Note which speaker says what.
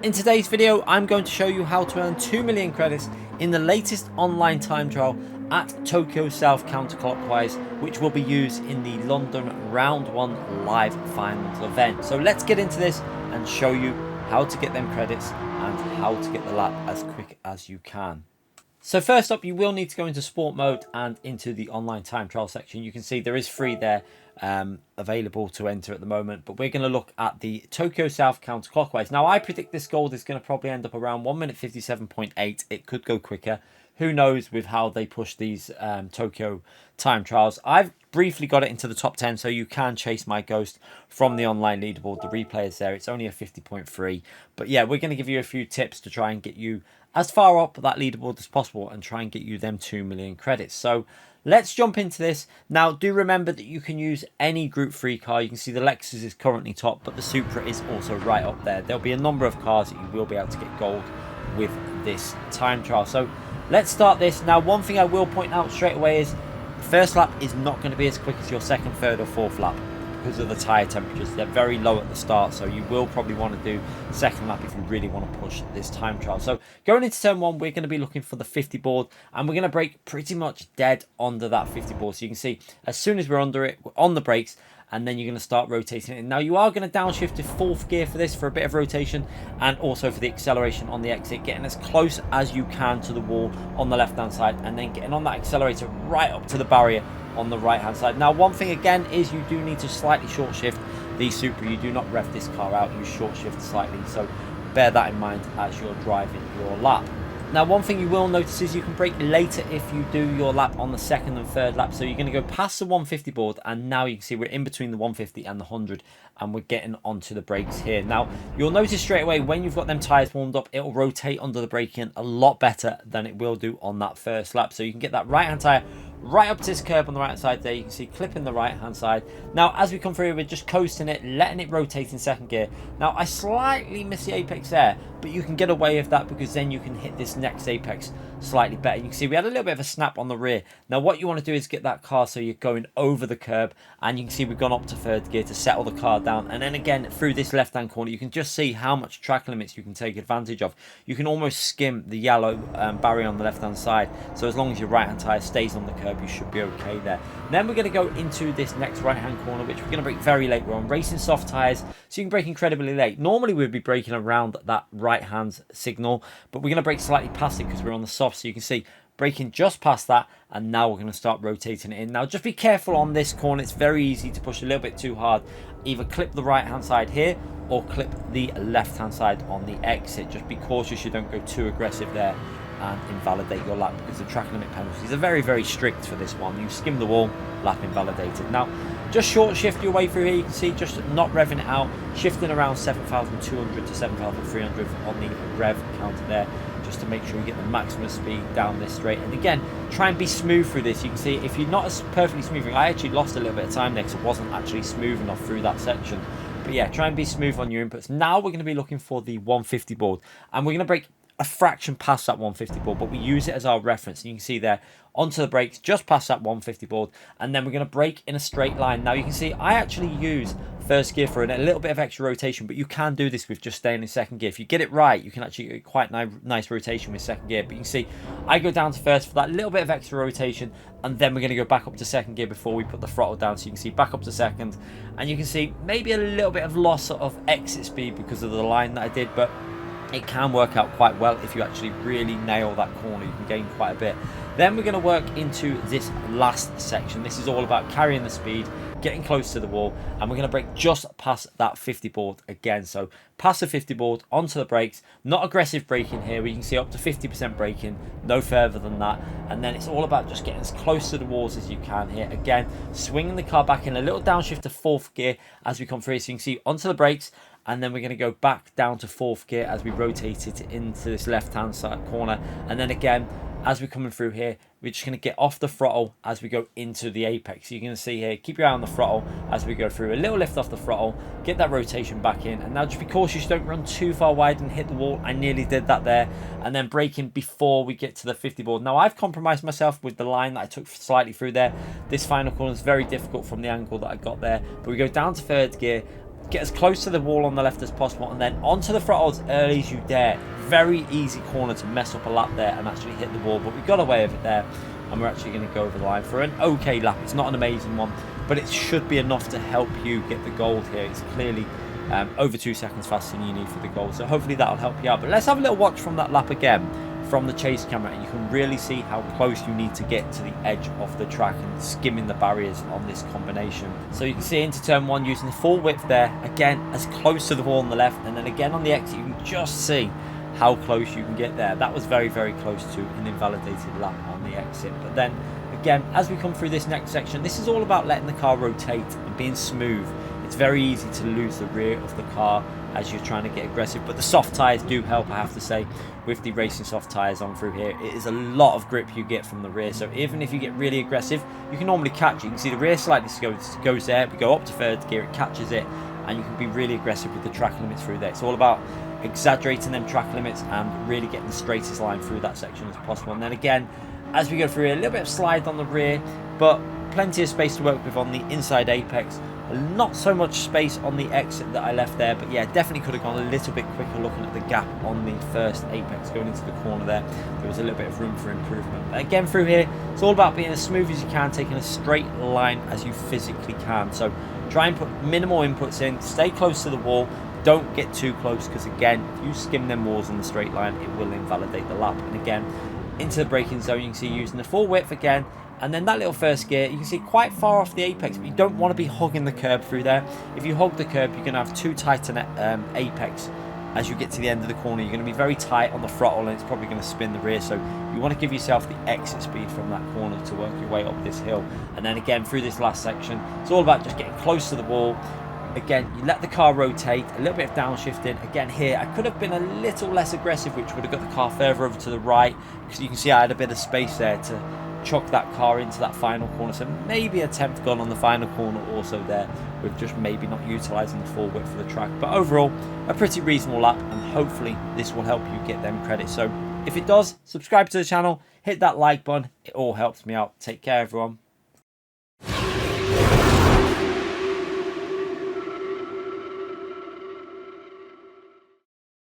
Speaker 1: In today's video, I'm going to show you how to earn 2 million credits in the latest online time trial at Tokyo South counterclockwise, which will be used in the London Round 1 live finals event. So let's get into this and show you how to get them credits and how to get the lap as quick as you can. So first up, you will need to go into sport mode and into the online time trial section. You can see there is free there available to enter at the moment, but we're going to look at the Tokyo South counterclockwise. Now I predict this gold is going to probably end up around 1 minute 57.8. It could go quicker. Who knows with how they push these Tokyo time trials. I've briefly got it into the top 10, so you can chase my ghost from the online leaderboard. The replay is there. It's only a 50.3, but yeah, we're going to give you a few tips to try and get you as far up that leaderboard as possible and try and get you them 2 million credits. So let's jump into this. Now, do remember that you can use any Group 3 car. You can see the Lexus is currently top, but the Supra is also right up there. There'll be a number of cars that you will be able to get gold with this time trial. So let's start this. Now, one thing I will point out straight away is the first lap is not going to be as quick as your second, third or fourth lap because of the tyre temperatures. They're very low at the start, so you will probably want to do second lap if you really want to push this time trial. So going into turn 1, we're going to be looking for the 50 board, and we're going to brake pretty much dead under that 50 board. So you can see as soon as we're under it, we're on the brakes, and then you're going to start rotating it. Now you are going to downshift to 4th gear for this for a bit of rotation, and also for the acceleration on the exit, getting as close as you can to the wall on the left hand side, and then getting on that accelerator right up to the barrier on the right hand side. Now one thing again is you do need to slightly short shift the Supra. You do not rev this car out, you short shift slightly, so bear that in mind as you're driving your lap. Now one thing you will notice is you can brake later if you do your lap on the second and third lap. So you're going to go past the 150 board, and now you can see we're in between the 150 and the 100, and we're getting onto the brakes here. Now you'll notice straight away when you've got them tyres warmed up, it'll rotate under the braking a lot better than it will do on that first lap. So you can get that right hand tyre right up to this curb on the right hand side there. You can see clipping the right hand side. Now as we come through, we're just coasting it, letting it rotate in second gear. Now I slightly miss the apex there, but you can get away with that because then you can hit this next apex slightly better. You can see we had a little bit of a snap on the rear. Now what you want to do is get that car so you're going over the curb, and you can see we've gone up to third gear to settle the car down, and then again through this left hand corner you can just see how much track limits you can take advantage of. You can almost skim the yellow barrier on the left hand side, so as long as your right hand tyre stays on the curb you should be okay there. Then we're going to go into this next right hand corner, which we're going to brake very late. We're on racing soft tyres, so you can brake incredibly late. Normally we'd be braking around that right hand signal, but we're going to brake slightly past it because we're on the soft, so you can see braking just past that, and now we're going to start rotating it in. Now just be careful on this corner, it's very easy to push a little bit too hard. Either clip the right hand side here or clip the left hand side on the exit. Just be cautious you don't go too aggressive there and invalidate your lap, because the track limit penalties are very, very strict for this one. You skim the wall, lap invalidated. Now just short shift your way through here. You can see just not revving it out, shifting around 7,200 to 7,300 on the rev counter there, just to make sure you get the maximum speed down this straight. And again, try and be smooth through this. You can see if you're not as perfectly smooth, I actually lost a little bit of time there because it wasn't actually smooth enough through that section. But yeah, try and be smooth on your inputs. Now we're going to be looking for the 150 board, and we're going to brake a fraction past that 150 board, but we use it as our reference. And you can see there onto the brakes just past that 150 board, and then we're going to brake in a straight line. Now you can see I actually use first gear for a little bit of extra rotation, but you can do this with just staying in second gear. If you get it right, you can actually get quite nice rotation with second gear. But you can see I go down to first for that little bit of extra rotation, and then we're going to go back up to second gear before we put the throttle down. So you can see back up to second, and you can see maybe a little bit of loss of exit speed because of the line that I did, but it can work out quite well if you actually really nail that corner. You can gain quite a bit. Then we're going to work into this last section. This is all about carrying the speed, getting close to the wall, and we're going to brake just past that 50 board again. So past the 50 board, onto the brakes, not aggressive braking here. We can see up to 50% braking, no further than that. And then it's all about just getting as close to the walls as you can here. Again, swinging the car back in a little downshift to 4th gear as we come through. So you can see onto the brakes, and then we're going to go back down to 4th gear as we rotate it into this left hand side corner. And then again, as we're coming through here, we're just going to get off the throttle as we go into the apex. You're going to see here, keep your eye on the throttle as we go through. A little lift off the throttle, get that rotation back in, and now just be cautious, don't run too far wide and hit the wall. I nearly did that there. And then braking before we get to the 50 board. Now I've compromised myself with the line that I took slightly through there. This final corner is very difficult from the angle that I got there, but we go down to third gear, Get as close to the wall on the left as possible, and then onto the throttle as early as you dare. Very easy corner to mess up a lap there and actually hit the wall, but we got away with it there, and we're actually going to go over the line for an okay lap. It's not an amazing one, but it should be enough to help you get the gold here. It's clearly over 2 seconds faster than you need for the gold, so hopefully that'll help you out. But let's have a little watch from that lap again from the chase camera, and you can really see how close you need to get to the edge of the track and skimming the barriers on this combination. So you can see into turn 1 using the full width there, again as close to the wall on the left, and then again on the exit you can just see how close you can get there. That was very, very close to an invalidated lap on the exit. But then again, as we come through this next section, this is all about letting the car rotate and being smooth. It's very easy to lose the rear of the car as you're trying to get aggressive, but the soft tyres do help, I have to say, with the racing soft tyres on through here. It is a lot of grip you get from the rear, so even if you get really aggressive, you can normally catch it. You can see the rear slightly goes there, we go up to third gear, it catches it, and you can be really aggressive with the track limits through there. It's all about exaggerating them track limits and really getting the straightest line through that section as possible. And then again, as we go through here, a little bit of slide on the rear, but plenty of space to work with on the inside apex. Not so much space on the exit that I left there, but yeah, definitely could have gone a little bit quicker looking at the gap on the first apex going into the corner there. There was a little bit of room for improvement. But again, through here, it's all about being as smooth as you can, taking a straight line as you physically can. So try and put minimal inputs in, stay close to the wall, don't get too close, because again, if you skim them walls on the straight line, it will invalidate the lap. And again, into the braking zone, you can see using the full width again, and then that little first gear, you can see quite far off the apex, but you don't want to be hugging the curb through there. If you hug the curb, you're going to have too tight an apex as you get to the end of the corner. You're going to be very tight on the throttle, and it's probably going to spin the rear, so you want to give yourself the exit speed from that corner to work your way up this hill. And then again, through this last section, it's all about just getting close to the wall. Again, you let the car rotate, a little bit of downshifting. Again here, I could have been a little less aggressive, which would have got the car further over to the right, because you can see I had a bit of space there to chuck that car into that final corner. So maybe a 10th gun on the final corner also there, with just maybe not utilising the full width of the track. But overall, a pretty reasonable lap, and hopefully this will help you get them credits. So if it does, subscribe to the channel, hit that like button, it all helps me out. Take care everyone.